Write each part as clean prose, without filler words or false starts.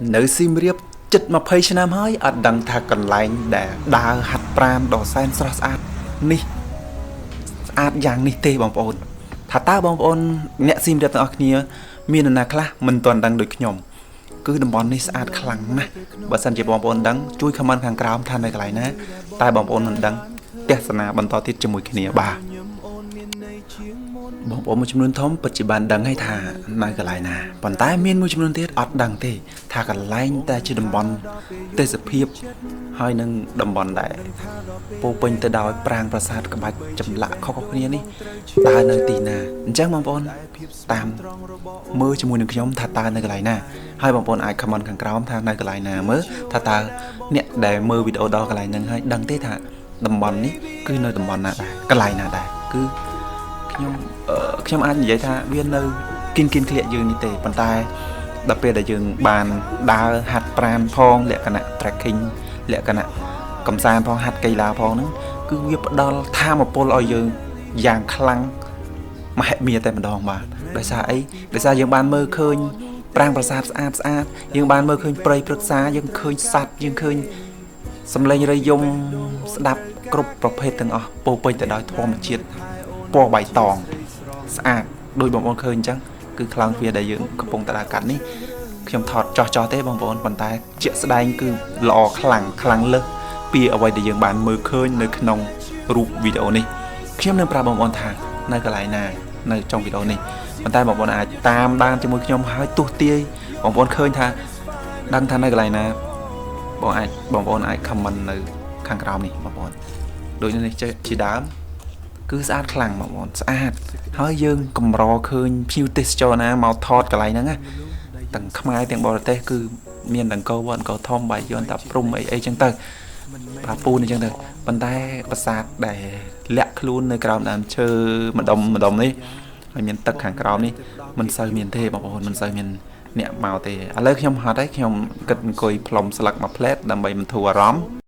Nếu sim riệp chích mà phê cho nam hơi ở đằng thà cần lạnh để đào hạt pram đỏ xanh sọt át ní át dạng ní tê bằng ôn thà ta bằng ôn nhẹ sim riệp ở kia miền nào khác mình toàn đang được nhom cứ đầm bón ní át khăng nè bà sân chỉ bằng ôn đắng chui khăm ăn hàng cào than này lại nè tai bằng ôn mình đắng tiếc sna bắn to tiết cho mùi kia bàบอกว่ามันจำนวนท้องปัจจุบันดังให้ท่านายกันไรนะปันท้ายเมียนมันจำนวนเทศอัดดังเทท่ากันไล่แต่ชื่อดำบอลเตสเพียบให้นึงดำบอลได้ปูเป็นแต่ดาวปรางประสาทกับใบจำละข้อคนนี้นี่ตาเนยตีนาจ้างบางปอนตามมือจมูกหนึ่งขยมท่าตาในกันไรนะให้บางปอนไอคำมันขังกราวท่านายกันไรนะมือท่าตาเนี่ยได้มือวิดีโอดอกันไรนึงให้ดังเทท่าดำบอลนี่คือเนยดำบอลน่ะได้กันไรน่ะได้คือខ្ញុំអាចនិយាយថាវានៅគិនក្លៀកយើងនេះទេប៉ុន្តែដល់ពេលដែលយើងបានដើរហាត់ប្រាណផងលក្ខណៈ trekking លក្ខណៈកំសាន្តផងហាត់កីឡាផងហ្នឹងគឺវាផ្ដល់ថាមពលឲ្យយើងយ៉ាងខ្លាំងមហិមាតែម្ដងបាទដោយសារអីដោយសារយើងបានមើលឃើញប្រាង្គប្រាសាទស្អាតយើងបានមើលឃើញព្រៃព្រឹក្សាយើងឃើញសត្វយើងឃើញសម្លេងរយំស្ដាប់គ្រប់ប្រភេទទាំងអស់ពោពេញទៅដោយធម្មជាតិពណ៌បៃតងស្អាតដោយបងប្អូនឃើញអញ្ចឹងគឺខ្លាំងវាដែលយើងកំពុងតែកាត់នេះខ្ញុំថតចោះទេបងប្អូនប៉ុន្តែជាក់ស្ដែងគឺល្អខ្លាំងលើសពីអ្វីដែលយើងបានមើលឃើញនៅក្នុងរូបវីដេអូនេះខ្ញុំនឹងប្រាប់បងប្អូនថានៅកន្លែងណានៅtrongវីដេអូនេះប៉ុន្តែបងប្អូនអាចតាមដានជាមួយខ្ញុំហើយទស្សទាយបងប្អូនឃើញថាដឹងថានៅកន្លែងណាបងប្អូនអាច comment នៅខាងក្រោមនេះបងប្អូនដូចនេះជាដើមគឺស្អាតខ្លាំងបងប្អូនស្អាតហើយយើងកម្រឃើញភ្ញៀវទេសចរណាមកថតកន្លែងហ្នឹងណាទាំងខ្មែរទាំងបរទេសគឺមានដង្កូវវត្តអង្គធំបាយយន្តតាព្រំអីចឹងទៅបាពូនអញ្ចឹងទៅប៉ុន្តែប្រាសាទដែលលាក់ខ្លួននៅក្រោមដើមឈើម្ដុំនេះហើយមានទឹកខាងក្រោមនេះមិនសូវមានទេបងប្អូនមិនសូវមានអ្នកមកទេឥឡូវខ្ញុំហត់ហើយខ្ញុំគិតអង្គុយផ្លុំស្លឹកមួយផ្លែតដើម្បីបន្ធូរអារម្មណ៍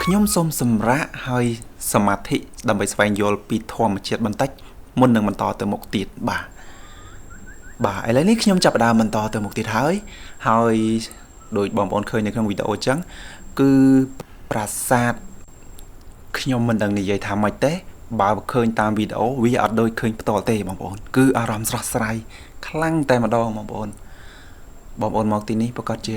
ខ្ញុំសូមសម្រាកហើយសមាធិដើម្បីស្វែងយល់ពីធម្មជាតិបន្តិចមុននឹងបន្តទៅមុខទៀតបាទឥឡូវនេះខ្ញុំចាប់ផ្ដើមបន្តទៅមុខទៀតហើយដោយបងប្អូនឃើញនៅក្នុងវីដេអូអញ្ចឹងគឺប្រាសាទខ្ញុំមិនដឹងនិយាយថាម៉េចទេបើឃើញតាមវីដេអូវាអត់ដូចឃើញផ្ទាល់ទេបងប្អូនគឺអារម្មណ៍ស្រស់ស្រាយខ្លាំងតែម្ដងបងប្អូនមកទីនេះប្រកាសជា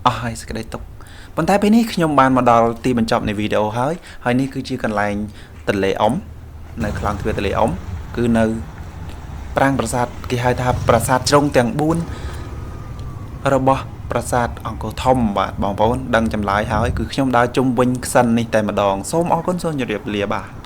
អស់ហើយសេចក្តីទុក្ខប៉ុន្តែពេលនេះខ្ញុំបានមកដល់ទីបញ្ចប់នៃវីដេអូហើយនេះគឺជាកន្លែងទន្លេអ៊ំនៅខ្លាំងទ្វារទន្លេអ៊ំគឺនៅប្រាង្គប្រាសាទគេហៅថាប្រាសាទជ្រុងទាំង4របស់ប្រាសាទអង្គរធំបាទបងប្អូនដឹងចម្លើយហើយគឺខ្ញុំដើរជុំវិញខ្សិននេះតែម្ដងសូមអរគុណសូមជម្រាបលាបាទ